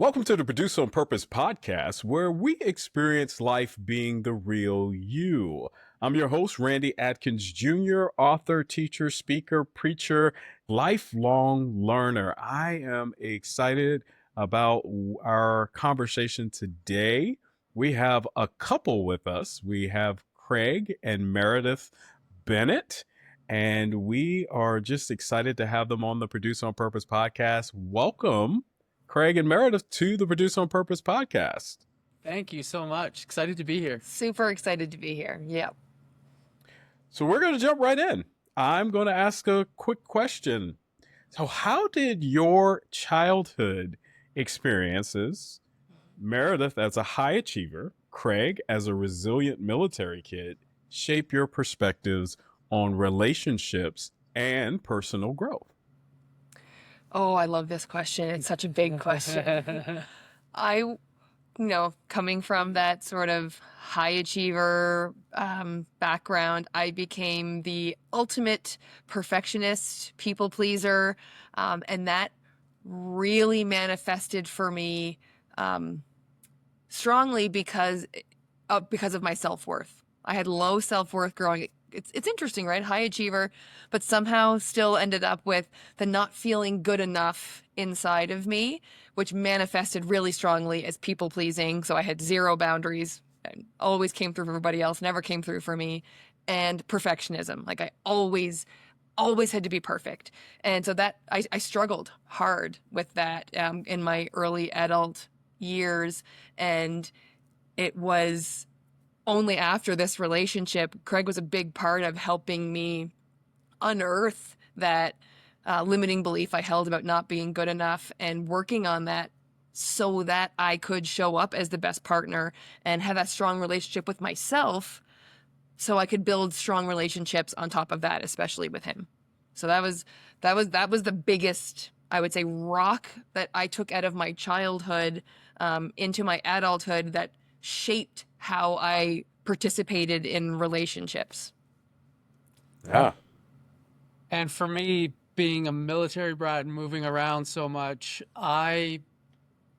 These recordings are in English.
Welcome to the Produce on Purpose podcast, where we experience life being the real you. I'm your host, Randy Adkins Jr., author, teacher, speaker, preacher, lifelong learner. I am excited about our conversation today. We have a couple with us. We have Craig and Meredith Bennett, and we are just excited to have them on the Produce on Purpose podcast. Welcome, Craig and Meredith, to the Produce on Purpose podcast. Thank you so much. Excited to be here. Super excited to be here. Yep. So we're going to jump right in. I'm going to ask a quick question. So how did your childhood experiences, Meredith as a high achiever, Craig as a resilient military kid, shape your perspectives on relationships and personal growth? Oh, I love this question. It's such a big question. Coming from that sort of high achiever background, I became the ultimate perfectionist, people pleaser, and that really manifested for me strongly because of my self-worth. I had low self-worth growing. It's interesting, right? High achiever, but somehow still ended up with the not feeling good enough inside of me, which manifested really strongly as people pleasing. So I had zero boundaries and always came through for everybody else, never came through for me. And perfectionism. Like I always had to be perfect. And so that I struggled hard with that in my early adult years. And it was only after this relationship, Craig was a big part of helping me unearth that limiting belief I held about not being good enough and working on that so that I could show up as the best partner and have that strong relationship with myself so I could build strong relationships on top of that, especially with him. So that was the biggest, I would say, rock that I took out of my childhood into my adulthood that shaped how I participated in relationships. Yeah. And for me, being a military brat and moving around so much, I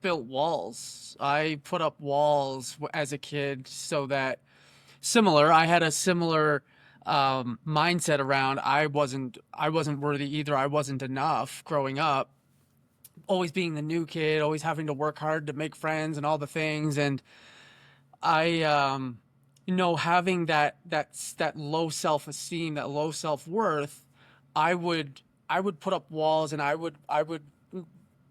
built walls. I put up walls as a kid so that I had a similar mindset around I wasn't worthy either. I wasn't enough growing up. Always being the new kid, always having to work hard to make friends and all the things. And I, having that low self-esteem, that low self-worth, I would put up walls and I would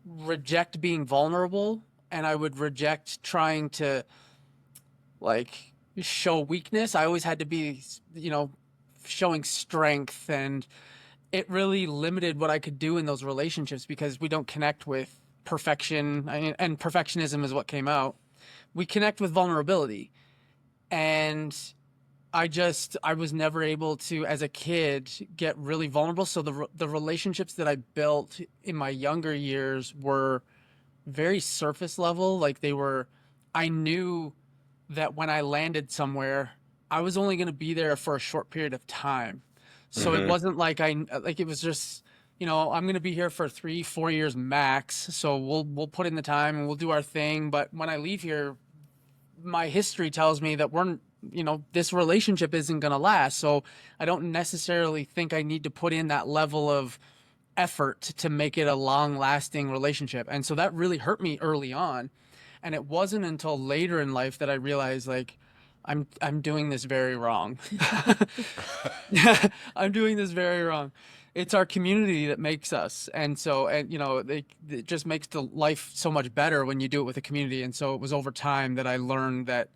reject being vulnerable, and I would reject trying to like show weakness. I always had to be, showing strength, and it really limited what I could do in those relationships because we don't connect with perfection, and perfectionism is what came out. We connect with vulnerability. And I was never able to, as a kid, get really vulnerable. So the relationships that I built in my younger years were very surface level. Like I knew that when I landed somewhere, I was only going to be there for a short period of time. So It wasn't like it was just, I'm going to be here for 3-4 years max. So we'll put in the time and we'll do our thing. But when I leave here, my history tells me that this relationship isn't going to last. So I don't necessarily think I need to put in that level of effort to make it a long lasting relationship. And so that really hurt me early on. And it wasn't until later in life that I realized I'm doing this very wrong. I'm doing this very wrong. It's our community that makes us. And so, it just makes the life so much better when you do it with a community. And so it was over time that I learned that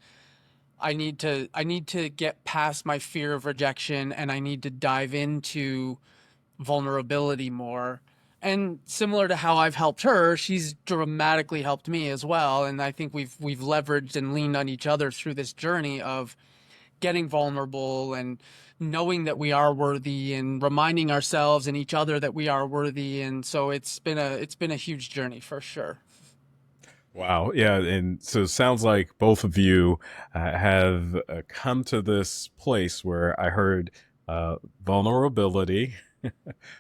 I need to get past my fear of rejection, and I need to dive into vulnerability more. And similar to how I've helped her, she's dramatically helped me as well. And I think we've leveraged and leaned on each other through this journey of getting vulnerable and knowing that we are worthy and reminding ourselves and each other that we are worthy. And so it's been a huge journey for sure. Wow. Yeah. And so it sounds like both of you have come to this place where I heard vulnerability,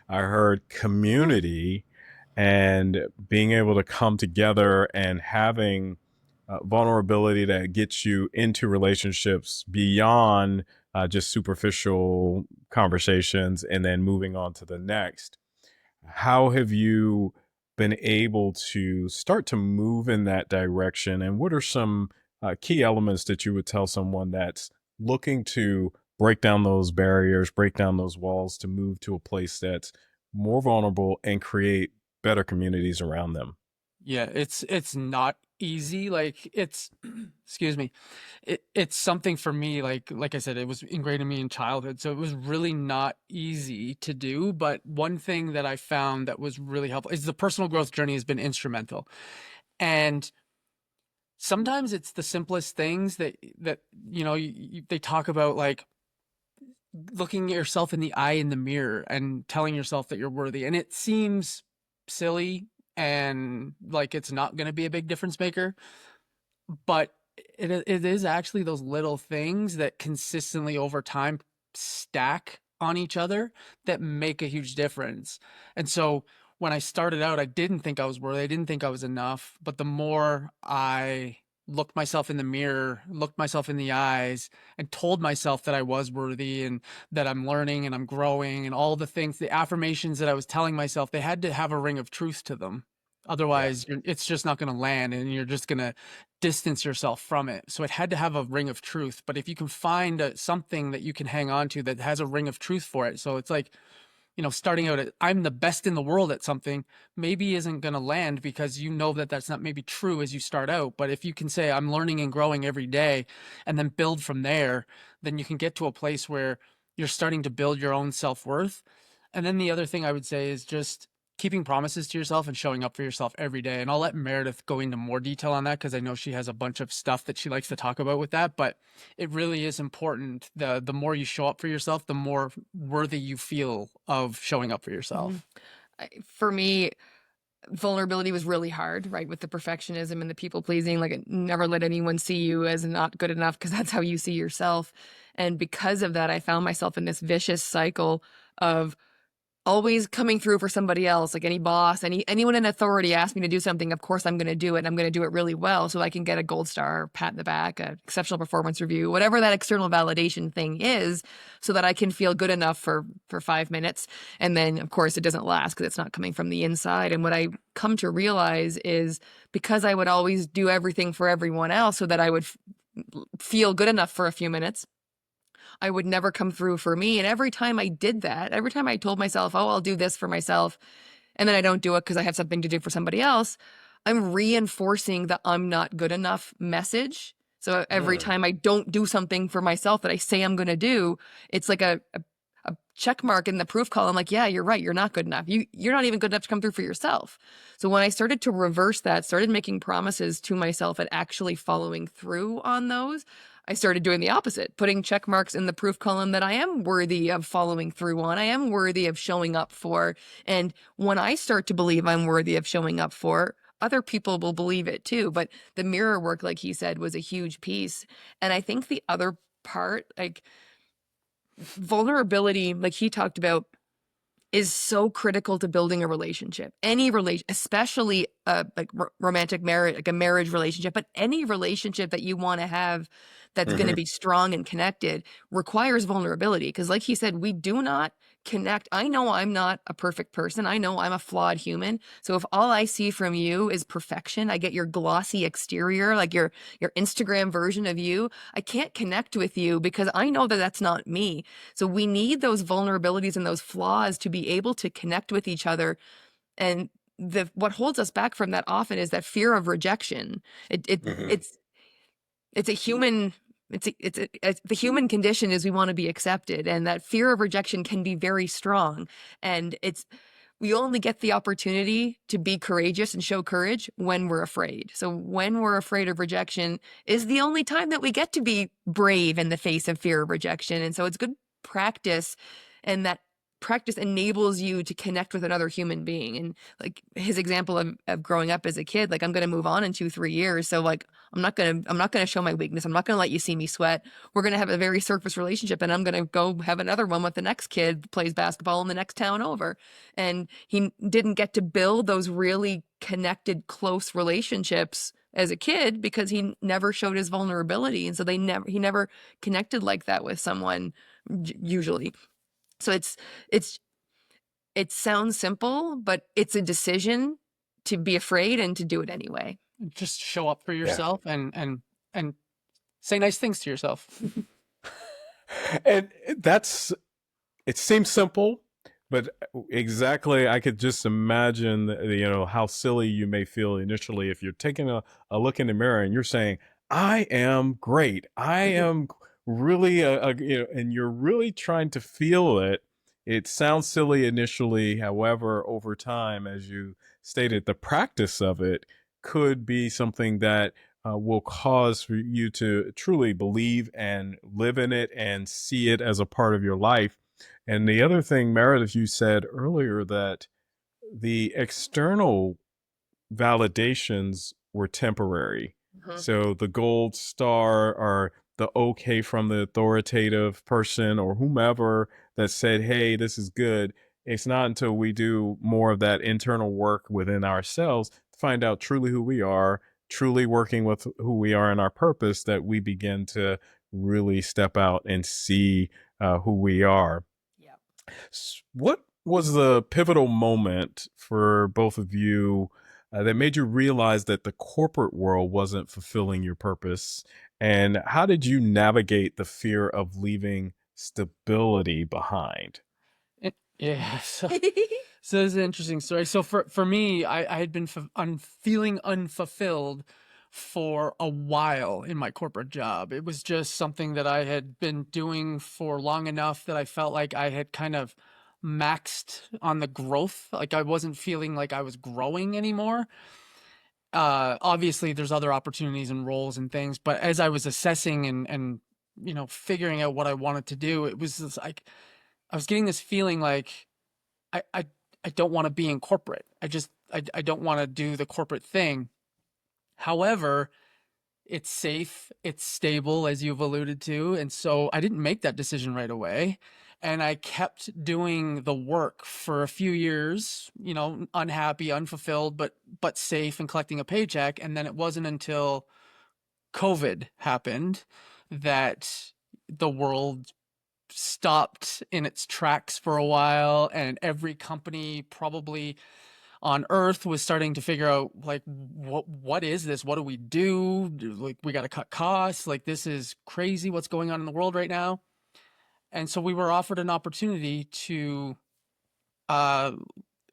I heard community, and being able to come together and having vulnerability that gets you into relationships beyond just superficial conversations and then moving on to the next. How have you been able to start to move in that direction? And what are some key elements that you would tell someone that's looking to break down those barriers, break down those walls to move to a place that's more vulnerable and create better communities around them? Yeah, it's not easy. Like it's excuse me. It's something for me, like I said, it was ingrained in me in childhood. So it was really not easy to do. But one thing that I found that was really helpful is the personal growth journey has been instrumental. And sometimes it's the simplest things that they talk about, like looking at yourself in the eye in the mirror and telling yourself that you're worthy. And it seems silly and like it's not going to be a big difference maker, but it is actually those little things that consistently over time stack on each other that make a huge difference. And so when I started out, I didn't think I was worthy. I didn't think I was enough. But the more I looked myself in the mirror, looked myself in the eyes, and told myself that I was worthy and that I'm learning and I'm growing and all the things, the affirmations that I was telling myself, they had to have a ring of truth to them. Yeah. Otherwise, it's just not going to land and you're just going to distance yourself from it. So it had to have a ring of truth. But if you can find something that you can hang on to that has a ring of truth for it, so it's like, starting out at I'm the best in the world at something, maybe isn't going to land because you know that that's not maybe true as you start out. But if you can say I'm learning and growing every day and then build from there, then you can get to a place where you're starting to build your own self-worth. And then the other thing I would say is just keeping promises to yourself and showing up for yourself every day. And I'll let Meredith go into more detail on that because I know she has a bunch of stuff that she likes to talk about with that. But it really is important. The more you show up for yourself, the more worthy you feel of showing up for yourself. For me, vulnerability was really hard, right? With the perfectionism and the people pleasing, like never let anyone see you as not good enough because that's how you see yourself. And because of that, I found myself in this vicious cycle of always coming through for somebody else, like any boss, anyone in authority asked me to do something, of course I'm going to do it. And I'm going to do it really well so I can get a gold star, pat in the back, an exceptional performance review, whatever that external validation thing is, so that I can feel good enough for 5 minutes. And then, of course, it doesn't last because it's not coming from the inside. And what I come to realize is because I would always do everything for everyone else so that I would feel good enough for a few minutes, I would never come through for me. And every time I did that, every time I told myself, oh, I'll do this for myself, and then I don't do it because I have something to do for somebody else, I'm reinforcing the I'm not good enough message. So every time I don't do something for myself that I say I'm going to do, it's like a check mark in the proof column. Like, yeah, you're right. You're not good enough. You're not even good enough to come through for yourself. So when I started to reverse that, started making promises to myself and actually following through on those, I started doing the opposite, putting check marks in the proof column that I am worthy of following through on. I am worthy of showing up for. And when I start to believe I'm worthy of showing up for, other people will believe it too. But the mirror work, like he said, was a huge piece. And I think the other part, like vulnerability, like he talked about, is so critical to building a relationship. Any relation, especially like romantic marriage, like a marriage relationship, but any relationship that you want to have that's going to be strong and connected requires vulnerability. Because like he said, we do not connect. I know I'm not a perfect person. I know I'm a flawed human. So if all I see from you is perfection, I get your glossy exterior, like your Instagram version of you, I can't connect with you because I know that that's not me. So we need those vulnerabilities and those flaws to be able to connect with each other. And what holds us back from that often is that fear of rejection. It's a human. The human condition is we want to be accepted, and that fear of rejection can be very strong. And we only get the opportunity to be courageous and show courage when we're afraid. So when we're afraid of rejection is the only time that we get to be brave in the face of fear of rejection. And so it's good practice, and that practice enables you to connect with another human being. And like his example of growing up as a kid, like I'm going to move on in 2-3 years. So like I'm not gonna show my weakness. I'm not gonna let you see me sweat. We're gonna have a very surface relationship, and I'm gonna go have another one with the next kid who plays basketball in the next town over. And he didn't get to build those really connected, close relationships as a kid because he never showed his vulnerability, and so he never connected like that with someone usually. So it sounds simple, but it's a decision to be afraid and to do it anyway. Just show up for Yeah. yourself and say nice things to yourself. And it seems simple, but exactly, I could just imagine, how silly you may feel initially if you're taking a look in the mirror and you're saying, I am great. I am really, and you're really trying to feel it. It sounds silly initially. However, over time, as you stated, the practice of it could be something that will cause for you to truly believe and live in it and see it as a part of your life. And the other thing, Meredith, you said earlier that the external validations were temporary. Mhm. So the gold star or the okay from the authoritative person or whomever that said, hey, this is good. It's not until we do more of that internal work within ourselves to find out truly who we are, truly working with who we are in our purpose, that we begin to really step out and see who we are. Yeah. What was the pivotal moment for both of you that made you realize that the corporate world wasn't fulfilling your purpose? And how did you navigate the fear of leaving stability behind? Yeah. So this is an interesting story. So for me, I had been feeling unfulfilled for a while in my corporate job. It was just something that I had been doing for long enough that I felt like I had kind of maxed on the growth. Like I wasn't feeling like I was growing anymore. Obviously there's other opportunities and roles and things, but as I was assessing and figuring out what I wanted to do, it was just like I was getting this feeling like I I, I don't want to be in corporate. I don't want to do the corporate thing. However, it's safe, it's stable, as you've alluded to, and so I didn't make that decision right away. And I kept doing the work for a few years, unhappy, unfulfilled, but safe and collecting a paycheck. And then it wasn't until COVID happened that the world stopped in its tracks for a while, and every company probably on earth was starting to figure out, like, what is this? What do we do? Like, we got to cut costs. Like, this is crazy what's going on in the world right now. And so we were offered an opportunity to uh,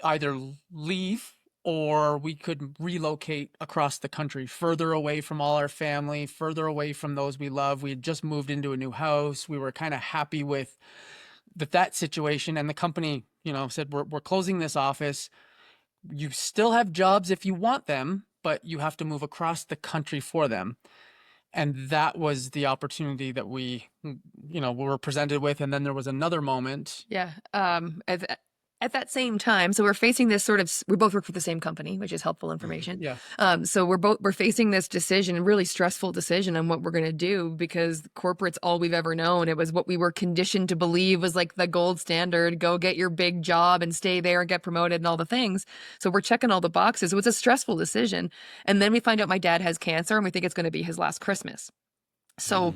either leave, or we could relocate across the country, further away from all our family, further away from those we love. We had just moved into a new house. We were kind of happy with that situation. And the company, said, we're closing this office. You still have jobs if you want them, but you have to move across the country for them. And that was the opportunity that we were presented with. And then there was another moment. Yeah. At that same time, so we're facing this we both work for the same company, which is helpful information. Yeah. So we're facing this decision, a really stressful decision on what we're going to do, because corporate's all we've ever known. It was what we were conditioned to believe was like the gold standard. Go get your big job and stay there and get promoted and all the things. So we're checking all the boxes. So it's a stressful decision. And then we find out my dad has cancer, and we think it's going to be his last Christmas. So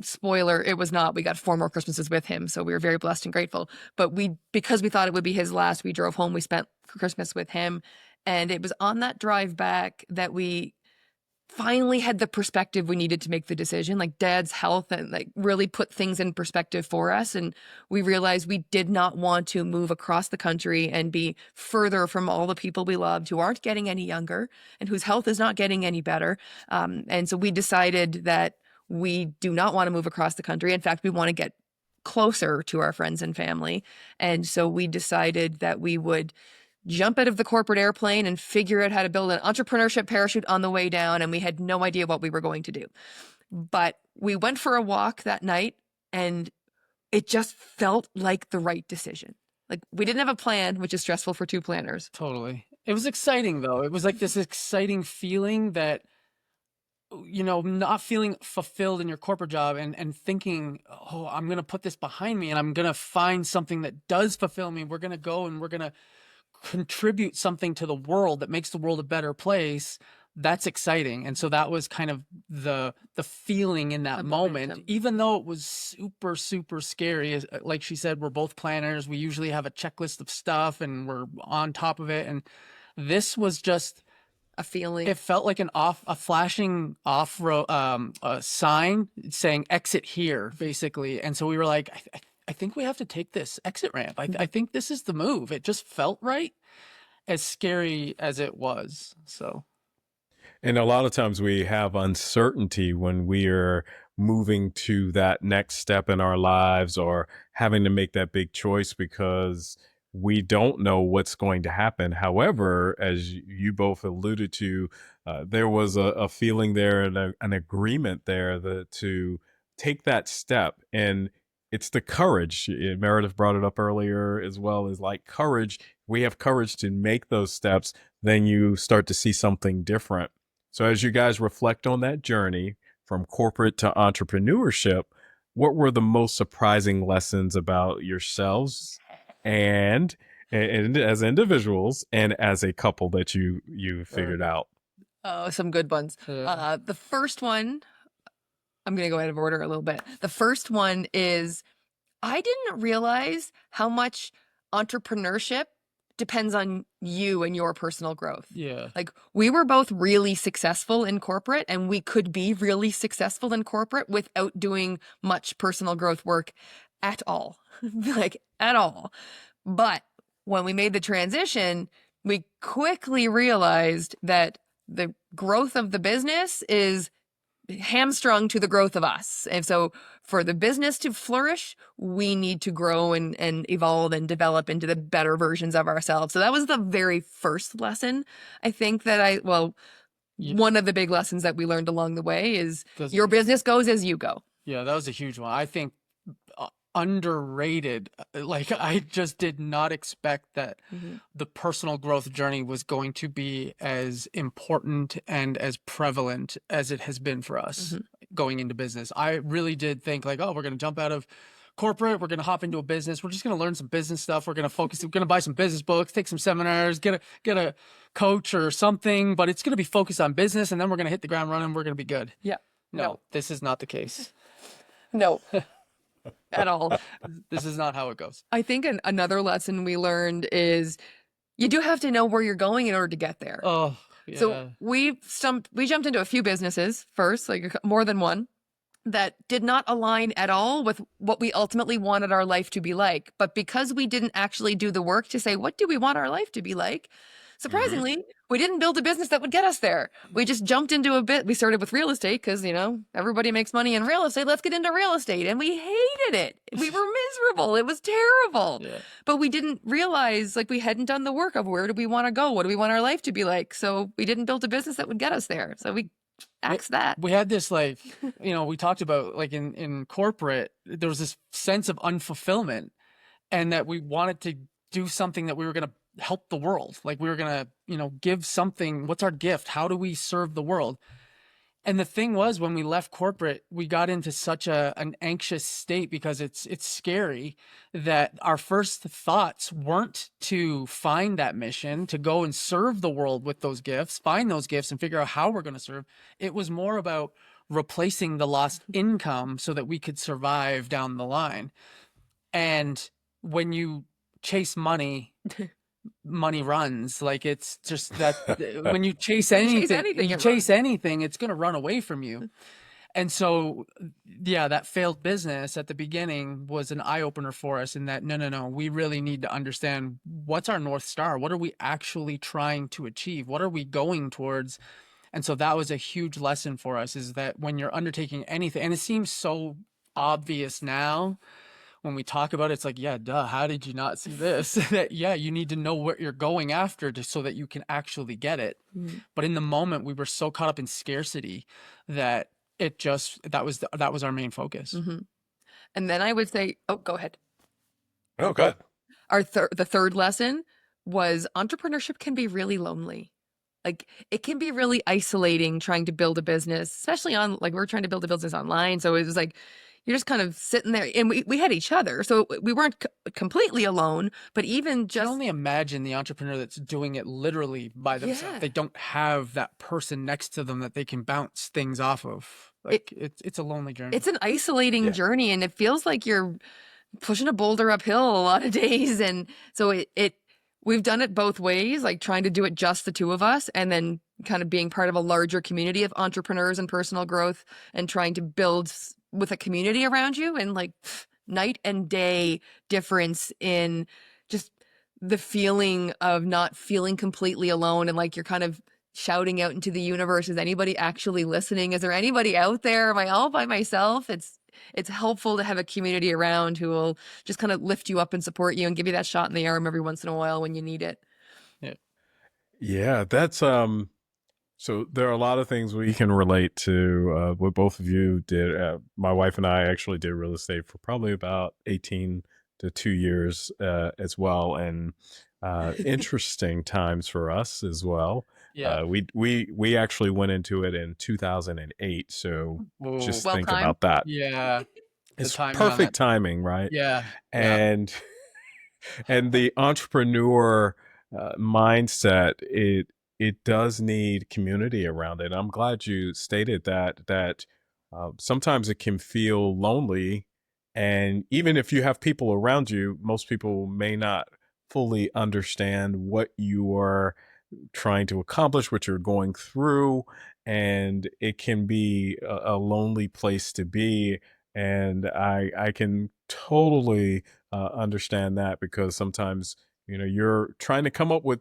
spoiler, it was not. We got 4 more Christmases with him, so we were very blessed and grateful. But because we thought it would be his last, we drove home. We spent Christmas with him, and it was on that drive back that we finally had the perspective we needed to make the decision. Like, Dad's health and like really put things in perspective for us, and we realized we did not want to move across the country and be further from all the people we loved, who aren't getting any younger and whose health is not getting any better. And so we decided that we do not want to move across the country. In fact, we want to get closer to our friends and family. And so we decided that we would jump out of the corporate airplane and figure out how to build an entrepreneurship parachute on the way down. And we had no idea what we were going to do. But we went for a walk that night, and it just felt like the right decision. Like, we didn't have a plan, which is stressful for 2 planners. Totally. It was exciting, though. It was like this exciting feeling that not feeling fulfilled in your corporate job and thinking, oh, I'm going to put this behind me and I'm going to find something that does fulfill me. We're going to go and we're going to contribute something to the world that makes the world a better place. That's exciting. And so that was kind of the feeling in that moment, even though it was super, super scary. Like she said, we're both planners. We usually have a checklist of stuff and we're on top of it. And this was just a feeling. It felt like a flashing a sign saying exit here, basically. And so we were like, I think we have to take this exit ramp. I think this is the move. It just felt right, as scary as it was. So. And a lot of times we have uncertainty when we are moving to that next step in our lives or having to make that big choice because we don't know what's going to happen. However, as you both alluded to, there was a feeling there and an agreement there to take that step. And it's the courage. Meredith brought it up earlier as well, is like courage. We have courage to make those steps, then you start to see something different. So as you guys reflect on that journey from corporate to entrepreneurship, what were the most surprising lessons about yourselves and as individuals and as a couple that you figured out? Oh, some good ones. The first one, I'm going to go out of order a little bit. The first one is I didn't realize how much entrepreneurship depends on you and your personal growth. Yeah. Like we were both really successful in corporate and we could be really successful in corporate without doing much personal growth work at all. Like at all. But when we made the transition, we quickly realized that the growth of the business is hamstrung to the growth of us. And so for the business to flourish, we need to grow and evolve and develop into the better versions of ourselves. So that was the very first lesson. I think that one of the big lessons that we learned along the way is your business goes as you go. Yeah, that was a huge one. I think underrated. Like I just did not expect that the personal growth journey was going to be as important and as prevalent as it has been for us going into business. I really did think like, oh, we're going to jump out of corporate. We're going to hop into a business. We're just going to learn some business stuff. We're going to focus. We're going to buy some business books, take some seminars, get a coach or something, but it's going to be focused on business. And then we're going to hit the ground running. We're going to be good. Yeah. No, this is not the case. No. At all. This is not how it goes. I think another lesson we learned is you do have to know where you're going in order to get there. Oh, yeah. So we jumped into a few businesses first, like more than one, that did not align at all with what we ultimately wanted our life to be like. But because we didn't actually do the work to say, what do we want our life to be like? Surprisingly, we didn't build a business that would get us there. We just jumped into we started with real estate because, everybody makes money in real estate. Let's get into real estate. And we hated it. We were miserable. It was terrible. Yeah. But we didn't realize we hadn't done the work of where do we want to go? What do we want our life to be like? So we didn't build a business that would get us there. So we axed that. We had this we talked about in corporate, there was this sense of unfulfillment and that we wanted to do something that we were going to help the world. Like we were going to, give something. What's our gift? How do we serve the world? And the thing was, when we left corporate, we got into such an anxious state because it's scary that our first thoughts weren't to find that mission, to go and serve the world with those gifts, find those gifts and figure out how we're going to serve. It was more about replacing the lost income so that we could survive down the line. And when you chase money, money runs. It's just that when you chase anything, it's going to run away from you. And so, that failed business at the beginning was an eye opener for us in that, no, we really need to understand what's our North Star. What are we actually trying to achieve? What are we going towards? And so that was a huge lesson for us, is that when you're undertaking anything, and it seems so obvious now, when we talk about it, it's like, yeah, duh, how did you not see this? That, you need to know what you're going after so that you can actually get it. But in the moment, we were so caught up in scarcity that that was our main focus. And then I would say, go ahead. Oh, good. The third lesson was entrepreneurship can be really lonely. like it can be really isolating trying to build a business, especially on like we're trying to build a business online. So it was like you're just kind of sitting there, and we had each other, so we weren't completely alone. But even You can just only imagine the entrepreneur that's doing it literally by themselves. Yeah. They don't have that person next to them that they can bounce things off of. Like it's a lonely journey. it's an isolating Yeah. journey, and it feels like you're pushing a boulder uphill a lot of days. And so we've done it both ways, like trying to do it just the two of us, and then kind of being part of a larger community of entrepreneurs and personal growth, and trying to build with a community around you. And like night and day difference in just the feeling of not feeling completely alone, and like you're kind of shouting out into the universe, is anybody actually listening? Is there anybody out there? Am I all by myself? It's helpful to have a community around who will just kind of lift you up and support you and give you that shot in the arm every once in a while when you need it. Yeah, that's so there are a lot of things we can relate to what both of you did. My wife and I actually did real estate for probably about 18 to 2 years as well, and interesting times for us as well. Yeah. We actually went into it in 2008, so Whoa. just Well think timed. about that. Yeah. It's timing on perfect that. timing, right? Yeah. And and the entrepreneur mindset, it does need community around it. I'm glad you stated that sometimes it can feel lonely, and even if you have people around you, most people may not fully understand what you are trying to accomplish, what you're going through, and it can be a lonely place to be. And I can totally understand that, because sometimes you're trying to come up with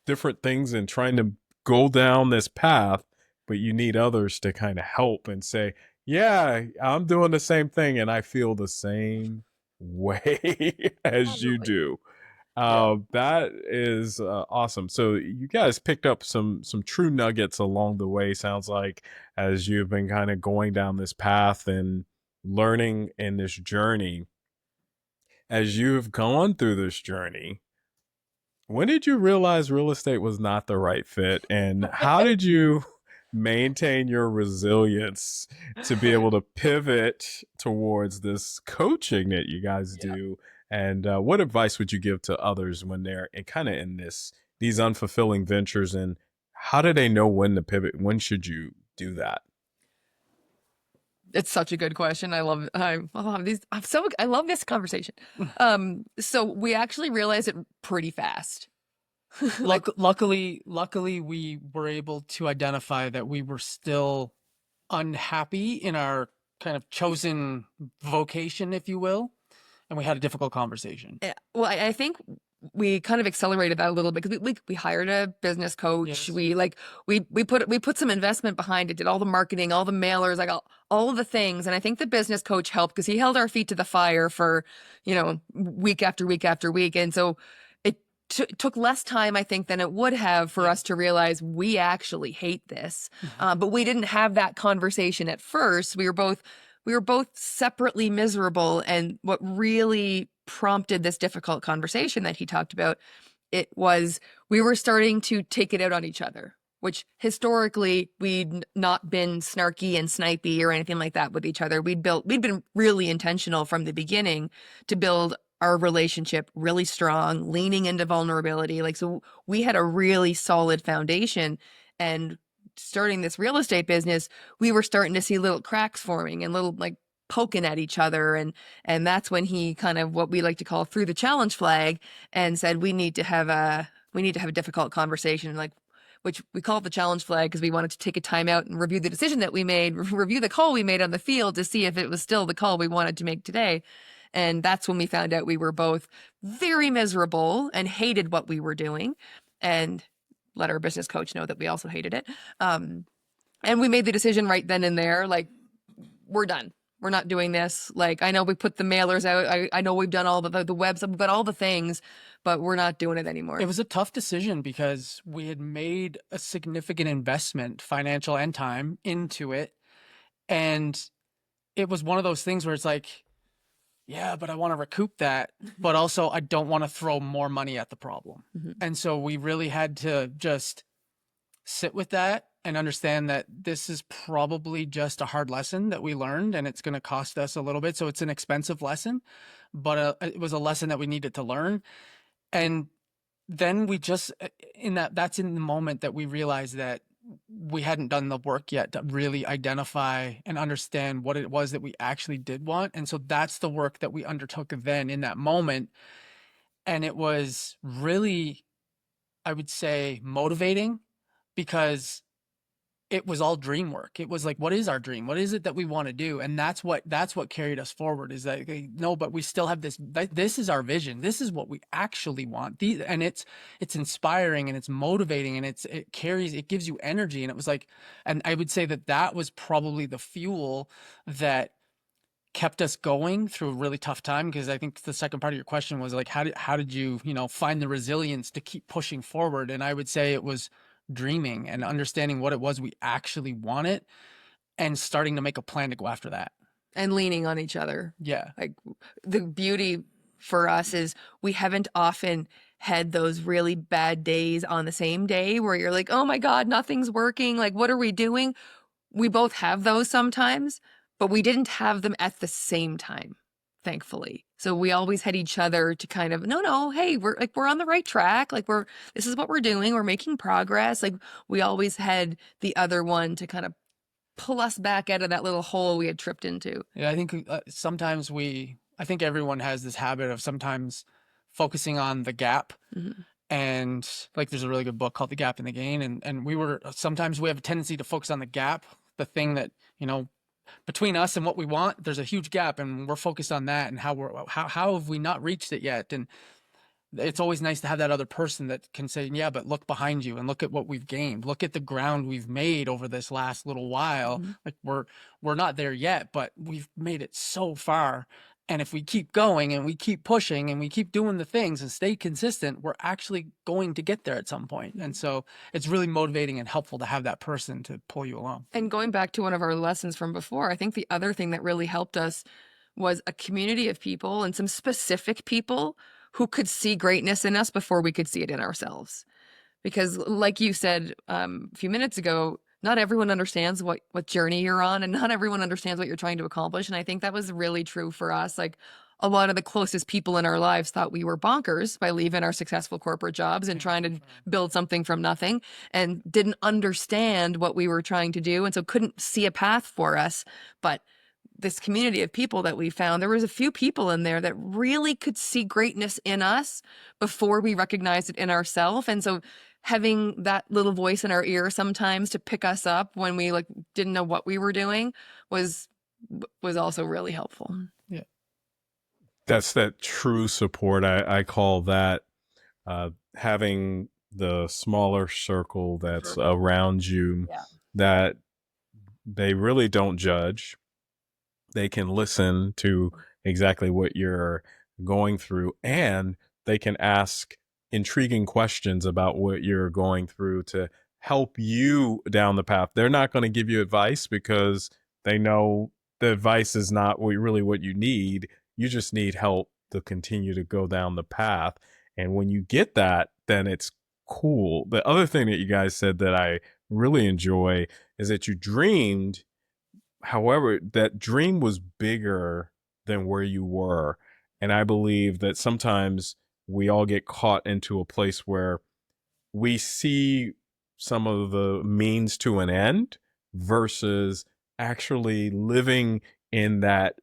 different things and trying to go down this path, but you need others to kind of help and say, yeah, I'm doing the same thing and I feel the same way as you Absolutely. do. Yeah. That is awesome. So you guys picked up some true nuggets along the way, sounds like, as you've been kind of going down this path and learning in this journey. As you've gone through this journey, when did you realize real estate was not the right fit? And how did you maintain your resilience to be able to pivot towards this coaching that you guys Yeah. do? And what advice would you give to others when they're kind of in these unfulfilling ventures? And how do they know when to pivot? When should you do that? It's such a good question. I love these. I love this conversation. So we actually realized it pretty fast. Luckily, we were able to identify that we were still unhappy in our kind of chosen vocation, if you will, and we had a difficult conversation. Well, I think we kind of accelerated that a little bit, because we hired a business coach. Yes. We put some investment behind it, did all the marketing, all the mailers, like all of the things. And I think the business coach helped, because he held our feet to the fire for, week after week after week. And so it took less time, I think, than it would have for us to realize we actually hate this. But we didn't have that conversation at first. We were both separately miserable. And what really prompted this difficult conversation that he talked about, it was we were starting to take it out on each other, which historically we'd not been snarky and snipey or anything like that with each other. We'd been really intentional from the beginning to build our relationship really strong, leaning into vulnerability. So we had a really solid foundation. And starting this real estate business, we were starting to see little cracks forming and little poking at each other. And that's when he kind of, what we like to call, threw the challenge flag and said, we need to have a difficult conversation, which we call it the challenge flag because we wanted to take a time out and review the decision that we made, review the call we made on the field to see if it was still the call we wanted to make today. And that's when we found out we were both very miserable and hated what we were doing, and let our business coach know that we also hated it. And we made the decision right then and there, we're done. We're not doing this. I know we put the mailers out. I know we've done all the website, we've got all the things, but we're not doing it anymore. It was a tough decision because we had made a significant investment, financial and time, into it. And it was one of those things where it's yeah, but I want to recoup that, but also I don't want to throw more money at the problem. Mm-hmm. And so we really had to just sit with that and understand that this is probably just a hard lesson that we learned, and it's going to cost us a little bit. So it's an expensive lesson, but it was a lesson that we needed to learn. And then we just, that's in the moment that we realized that we hadn't done the work yet to really identify and understand what it was that we actually did want. And so that's the work that we undertook then in that moment. And it was really, I would say, motivating, because it was all dream work. It was like, what is our dream? What is it that we want to do? And that's what carried us forward, is that, no, but we still have this is our vision. This is what we actually want. And it's inspiring, and it's motivating, and it gives you energy. And it was like, and I would say that was probably the fuel that kept us going through a really tough time. Because I think the second part of your question was like, how did you, find the resilience to keep pushing forward? And I would say it was dreaming and understanding what it was we actually wanted, and starting to make a plan to go after that. And leaning on each other. Yeah. Like, the beauty for us is we haven't often had those really bad days on the same day where you're like, oh my God, nothing's working. Like, what are we doing? We both have those sometimes, but we didn't have them at the same time, thankfully. So we always had each other to kind of, no, hey, we're on the right track. Like, this is what we're doing. We're making progress. Like, we always had the other one to kind of pull us back out of that little hole we had tripped into. Yeah, I think sometimes I think everyone has this habit of sometimes focusing on the gap. Mm-hmm. And like, there's a really good book called The Gap and the Gain. And sometimes we have a tendency to focus on the gap, the thing that, between us and what we want, there's a huge gap, and we're focused on that, and how have we not reached it yet? And it's always nice to have that other person that can say, yeah, but look behind you and look at what we've gained. Look at the ground we've made over this last little while. Mm-hmm. Like, we're not there yet, but we've made it so far. And if we keep going and we keep pushing and we keep doing the things and stay consistent, we're actually going to get there at some point. And so it's really motivating and helpful to have that person to pull you along. And going back to one of our lessons from before, I think the other thing that really helped us was a community of people, and some specific people who could see greatness in us before we could see it in ourselves. Because like you said a few minutes ago, not everyone understands what journey you're on, and not everyone understands what you're trying to accomplish. And I think that was really true for us. Like, a lot of the closest people in our lives thought we were bonkers by leaving our successful corporate jobs and trying to build something from nothing, and didn't understand what we were trying to do, and so couldn't see a path for us. But this community of people that we found, there was a few people in there that really could see greatness in us before we recognized it in ourselves. And so having that little voice in our ear sometimes to pick us up when we didn't know what we were doing was also really helpful. Yeah. That's that true support. I call that having the smaller circle that's around you, that they really don't judge. They can listen to exactly what you're going through, and they can ask intriguing questions about what you're going through to help you down the path. They're not going to give you advice because they know the advice is not really what you need. You just need help to continue to go down the path. And when you get that, then it's cool. The other thing that you guys said that I really enjoy is that you dreamed. However, that dream was bigger than where you were. And I believe that sometimes we all get caught into a place where we see some of the means to an end versus actually living in that,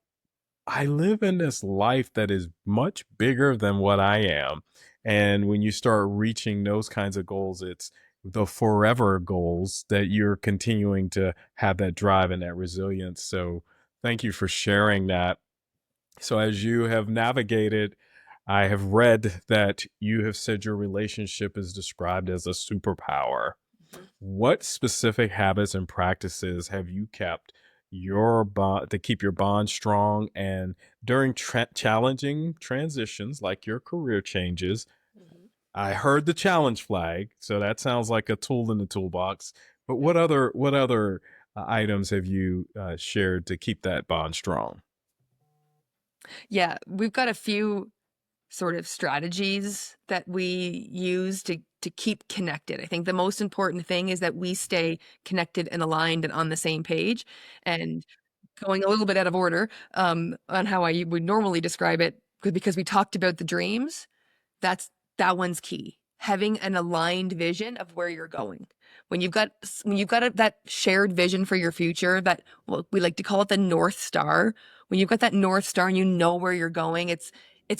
I live in this life that is much bigger than what I am. And when you start reaching those kinds of goals, it's the forever goals that you're continuing to have that drive and that resilience. So thank you for sharing that. So as you have navigated, I have read that you have said your relationship is described as a superpower. What specific habits and practices have you kept your bond to keep your bond strong, and during challenging transitions like your career changes? I heard the challenge flag, so that sounds like a tool in the toolbox. But what other items have you shared to keep that bond strong? Yeah, we've got a few sort of strategies that we use to keep connected. I think the most important thing is that we stay connected and aligned and on the same page. And going a little bit out of order on how I would normally describe it, because we talked about the dreams, that one's key. Having an aligned vision of where you're going. When you've got that shared vision for your future, that, well, we like to call it the North Star. When you've got that North Star and you know where you're going, it's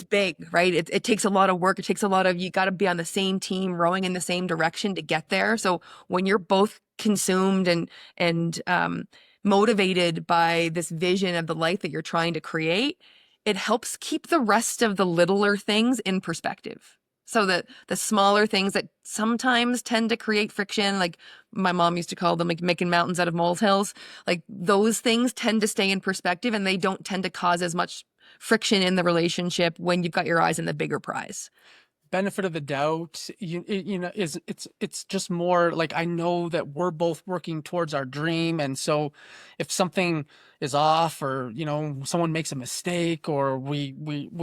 big, right? It takes a lot of work. It takes a lot of, you got to be on the same team, rowing in the same direction to get there. So when you're both consumed and motivated by this vision of the life that you're trying to create, it helps keep the rest of the littler things in perspective. So that the smaller things that sometimes tend to create friction, like my mom used to call them, like making mountains out of molehills, like those things tend to stay in perspective and they don't tend to cause as much friction in the relationship when you've got your eyes on the bigger prize. Benefit of the doubt, you know, it's just more like, I know that we're both working towards our dream. And so if something is off, or, you know, someone makes a mistake, or we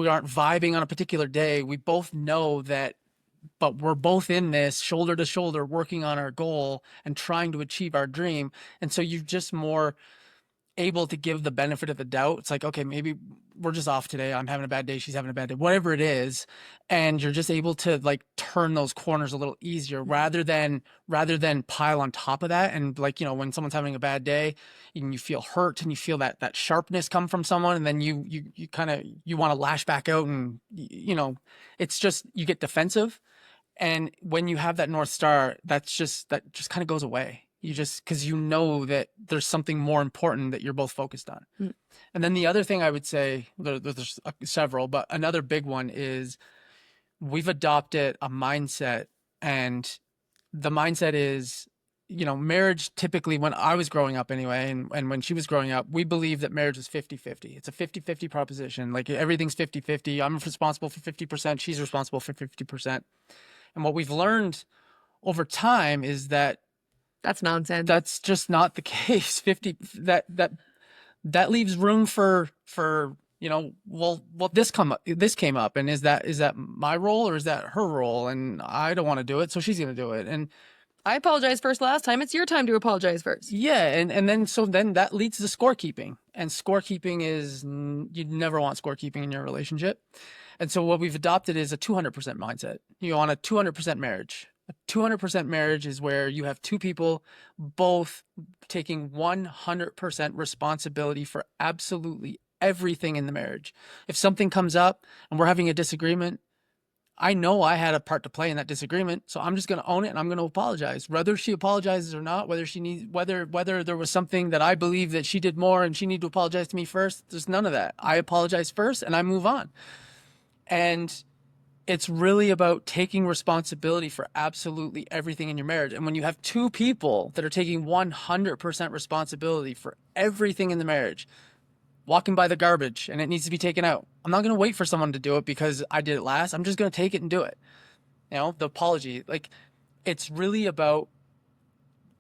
aren't vibing on a particular day, we both know that, but we're both in this shoulder to shoulder, working on our goal and trying to achieve our dream. And so you're just more able to give the benefit of the doubt. It's like, okay, maybe we're just off today. I'm having a bad day. She's having a bad day, whatever it is. And you're just able to like turn those corners a little easier rather than pile on top of that. And like, you know, when someone's having a bad day and you feel hurt and you feel that sharpness come from someone, and then you kind of, you want to lash back out, and you know, it's just, you get defensive. And when you have that North Star, that just kind of goes away. You just, because you know that there's something more important that you're both focused on. Mm. And then the other thing I would say, there's several, but another big one is we've adopted a mindset, and the mindset is, you know, marriage typically, when I was growing up anyway, and when she was growing up, we believed that marriage was 50-50. It's a 50-50 proposition. Like everything's 50-50. I'm responsible for 50%. She's responsible for 50%. And what we've learned over time is that that's nonsense. That's just not the case. 50, that leaves room for, you know, well, this came up, and is that my role or is that her role? And I don't want to do it, so she's going to do it. And I apologized first last time. It's your time to apologize first. Yeah. And then that leads to scorekeeping, and scorekeeping is, you never want scorekeeping in your relationship. And so what we've adopted is a 200% mindset. You want a 200% marriage. A 200% marriage is where you have two people both taking 100% responsibility for absolutely everything in the marriage. If something comes up and we're having a disagreement, I know I had a part to play in that disagreement, so I'm just going to own it and I'm going to apologize. Whether she apologizes or not, whether there was something that I believe that she did more and she needed to apologize to me first, there's none of that. I apologize first and I move on. And it's really about taking responsibility for absolutely everything in your marriage. And when you have two people that are taking 100% responsibility for everything in the marriage, walking by the garbage and it needs to be taken out, I'm not going to wait for someone to do it because I did it last. I'm just going to take it and do it. You know, the apology, like, it's really about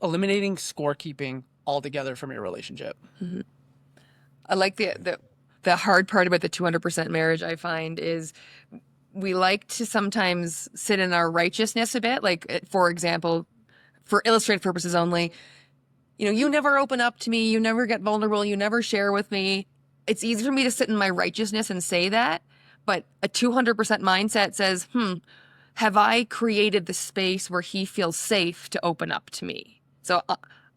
eliminating scorekeeping altogether from your relationship. Mm-hmm. I like the hard part about the 200% marriage, I find, is we like to sometimes sit in our righteousness a bit. Like, for example, for illustrative purposes only, you know, you never open up to me, you never get vulnerable, you never share with me. It's easy for me to sit in my righteousness and say that, but a 200% mindset says, have I created the space where he feels safe to open up to me? So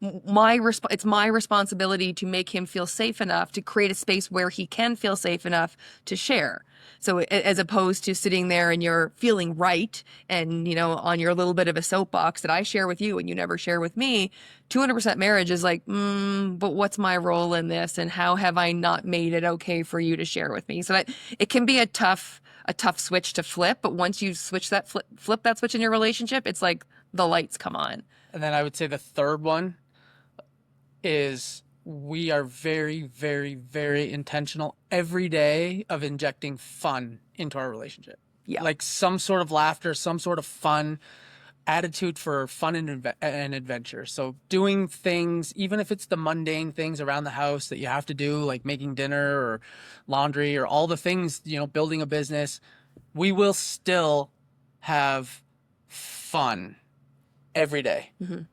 it's my responsibility to make him feel safe enough to create a space where he can feel safe enough to share. So as opposed to sitting there and you're feeling right and, you know, on your little bit of a soapbox that I share with you and you never share with me, 200% marriage is like, but what's my role in this? And how have I not made it okay for you to share with me? So that it can be a tough switch to flip. But once you switch that, flip that switch in your relationship, it's like the lights come on. And then I would say the third one is we are very, very, very intentional every day of injecting fun into our relationship. Yeah. Like some sort of laughter, some sort of fun, attitude for fun and adventure. So doing things, even if it's the mundane things around the house that you have to do, like making dinner or laundry or all the things, you know, building a business, we will still have fun every day. Mm-hmm. Did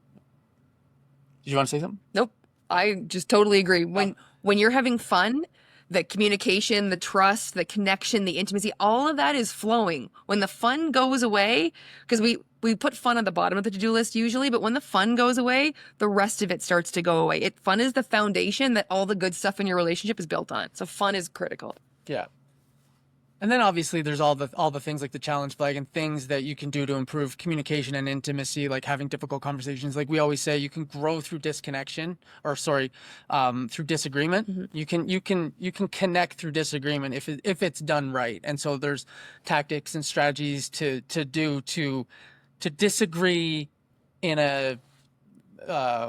you want to say something? Nope. I just totally agree. When you're having fun, the communication, the trust, the connection, the intimacy, all of that is flowing. When the fun goes away, because we put fun at the bottom of the to-do list usually, but when the fun goes away, the rest of it starts to go away. Fun is the foundation that all the good stuff in your relationship is built on. So fun is critical. Yeah. And then obviously there's all the things like the challenge flag and things that you can do to improve communication and intimacy, like having difficult conversations. Like we always say, you can grow through disconnection, or sorry, through disagreement. Mm-hmm. You can connect through disagreement if it's done right. And so there's tactics and strategies to disagree in a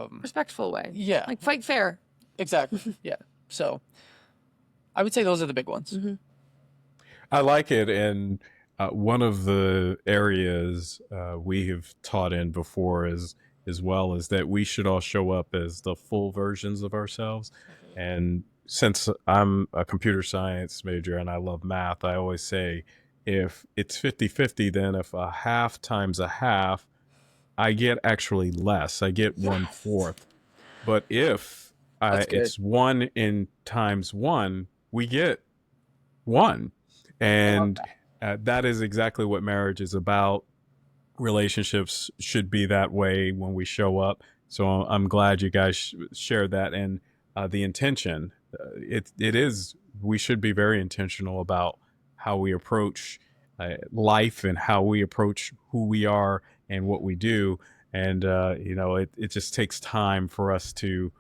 Respectful way. yeah, Like fight fair. exactly. Yeah. So I would say those are the big ones. Mm-hmm. I like it. And one of the areas we have taught in before as well is that we should all show up as the full versions of ourselves. And since I'm a computer science major and I love math, I always say if it's 50-50, then if a half times a half, I get actually less. I get 1/4. But if That's good. it's 1 in times 1, we get 1. And that is exactly what marriage is about. Relationships should be that way when we show up. So I'm glad you guys shared that. And the intention, it is, we should be very intentional about how we approach life and how we approach who we are and what we do. And, it just takes time for us to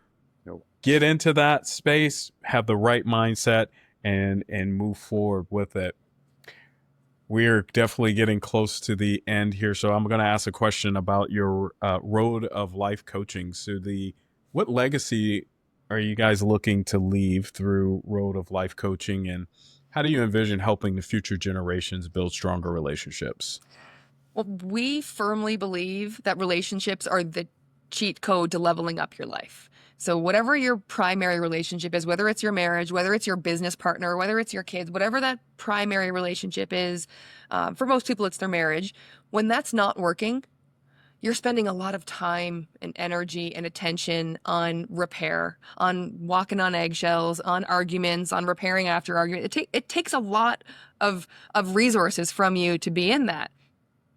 get into that space, have the right mindset, and move forward with it. We're definitely getting close to the end here, so I'm going to ask a question about your road of life coaching. So, what legacy are you guys looking to leave through road of life coaching, and how do you envision helping the future generations build stronger relationships? Well, we firmly believe that relationships are the cheat code to leveling up your life. So whatever your primary relationship is, whether it's your marriage, whether it's your business partner, whether it's your kids, whatever that primary relationship is, for most people, it's their marriage. When that's not working, you're spending a lot of time and energy and attention on repair, on walking on eggshells, on arguments, on repairing after argument. It takes a lot of resources from you to be in that.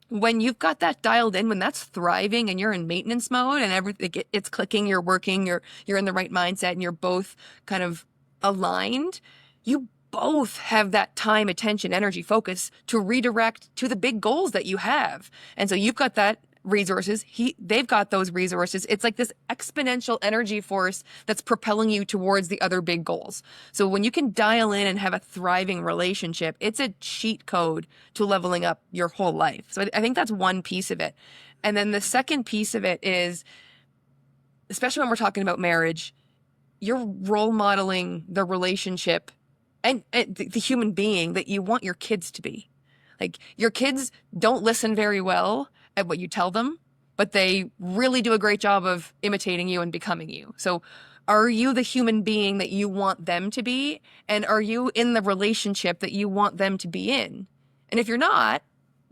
When you've got that dialed in, when that's thriving and you're in maintenance mode and everything, it's clicking, you're working, you're in the right mindset, and you're both kind of aligned, you both have that time, attention, energy, focus to redirect to the big goals that you have. And so you've got that resources, they've got those resources. It's like this exponential energy force that's propelling you towards the other big goals. So when you can dial in and have a thriving relationship, it's a cheat code to leveling up your whole life. So I think that's one piece of it. And then the second piece of it is, especially when we're talking about marriage, you're role modeling the relationship and the human being that you want your kids to be. Like, your kids don't listen very well at what you tell them, but they really do a great job of imitating you and becoming you. So are you the human being that you want them to be? And are you in the relationship that you want them to be in? And if you're not,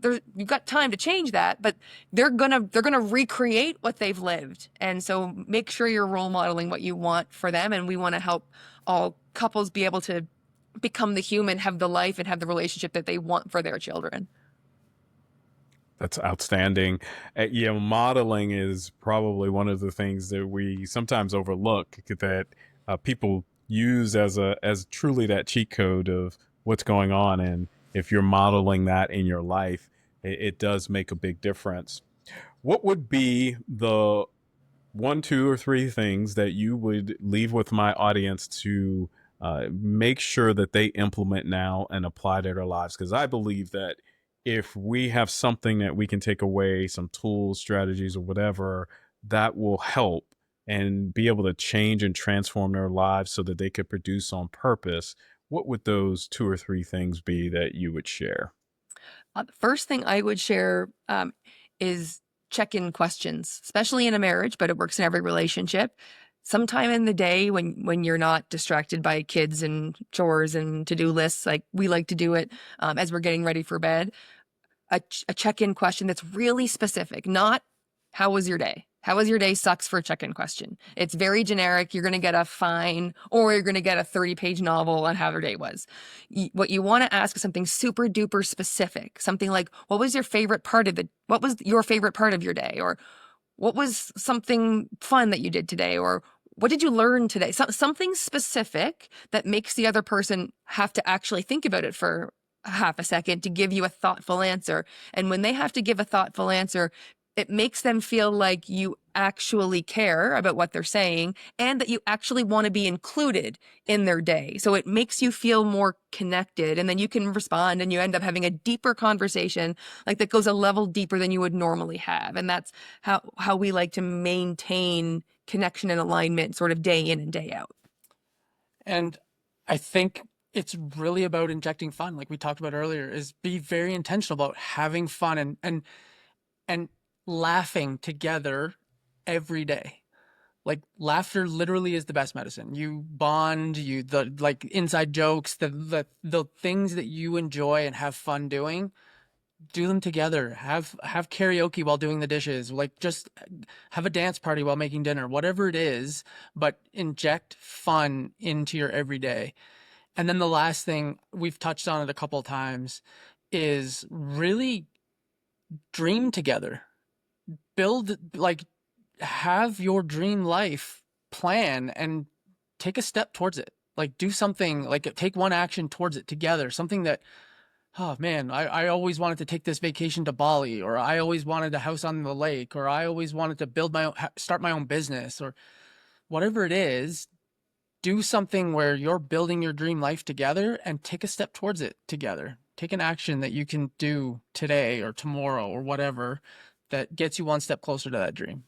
you've got time to change that, but they're gonna recreate what they've lived. And so make sure you're role modeling what you want for them. And we want to help all couples be able to become the human, have the life, and have the relationship that they want for their children. That's outstanding. Modeling is probably one of the things that we sometimes overlook, that people use as truly that cheat code of what's going on. And if you're modeling that in your life, it does make a big difference. What would be the 1, 2, or 3 things that you would leave with my audience to make sure that they implement now and apply to their lives? Because I believe that if we have something that we can take away, some tools, strategies, or whatever, that will help and be able to change and transform their lives so that they could produce on purpose. What would those 2 or 3 things be that you would share? The first thing I would share is check-in questions, especially in a marriage, but it works in every relationship. sometime in the day when you're not distracted by kids and chores and to-do lists, like we like to do it as we're getting ready for bed, a check-in question that's really specific, not how was your day? How was your day sucks for a check-in question. It's very generic. You're going to get a fine or you're going to get a 30-page novel on how your day was. What you want to ask is something super duper specific. Something like, what was your favorite part of your day? Or what was something fun that you did today? Or what did you learn today? Something specific that makes the other person have to actually think about it for half a second to give you a thoughtful answer. And when they have to give a thoughtful answer, it makes them feel like you actually care about what they're saying and that you actually want to be included in their day. So it makes you feel more connected, and then you can respond and you end up having a deeper conversation, like that goes a level deeper than you would normally have. And that's how we like to maintain connection and alignment sort of day in and day out. And I think it's really about injecting fun, like we talked about earlier, is be very intentional about having fun and laughing together every day. Like laughter literally is the best medicine. You bond, the like inside jokes, the things that you enjoy and have fun doing, do them together. Have karaoke while doing the dishes, like just have a dance party while making dinner, whatever it is, but inject fun into your everyday. And then the last thing, we've touched on it a couple of times, is really dream together. Have your dream life plan and take a step towards it. Like do something, like take one action towards it together. Something that, oh man, I always wanted to take this vacation to Bali, or I always wanted a house on the lake, or I always wanted to start my own business, or whatever it is. Do something where you're building your dream life together and take a step towards it together. Take an action that you can do today or tomorrow or whatever that gets you one step closer to that dream.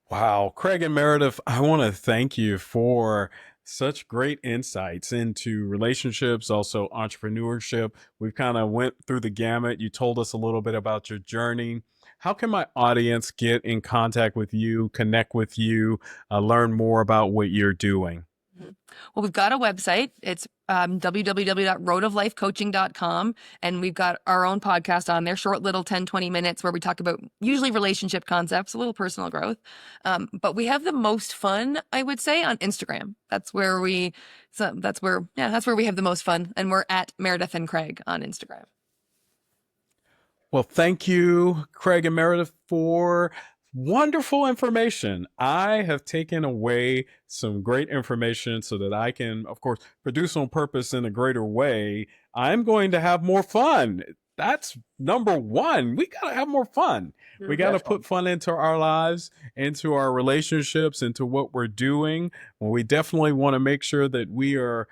Wow. Craig and Meredith, I want to thank you for such great insights into relationships, also entrepreneurship. We've kind of went through the gamut. You told us a little bit about your journey. How can my audience get in contact with you, connect with you, learn more about what you're doing? Well, we've got a website. It's www.roadoflifecoaching.com. And we've got our own podcast on there, short little 10, 20 minutes where we talk about usually relationship concepts, a little personal growth. But we have the most fun, I would say, on Instagram. That's where we have the most fun. And we're at Meredith and Craig on Instagram. Well, thank you, Craig and Meredith, for wonderful information. I have taken away some great information so that I can, of course, produce on purpose in a greater way. I'm going to have more fun. That's number one. We got to have more fun. We got to put fun into our lives, into our relationships, into what we're doing. Well, we definitely want to make sure that we are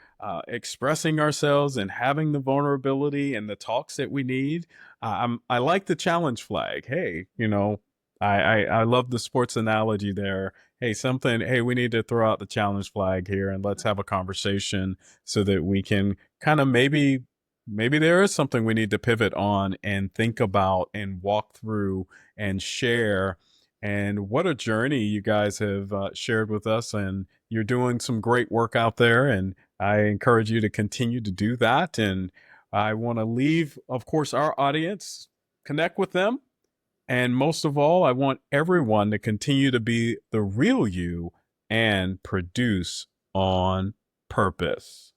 expressing ourselves and having the vulnerability and the talks that we need. I like the challenge flag. Hey, I love the sports analogy there. Hey, we need to throw out the challenge flag here and let's have a conversation so that we can kind of maybe there is something we need to pivot on and think about and walk through and share. And what a journey you guys have shared with us. And you're doing some great work out there. And I encourage you to continue to do that. And I want to leave, of course, our audience, connect with them. And most of all, I want everyone to continue to be the real you and produce on purpose.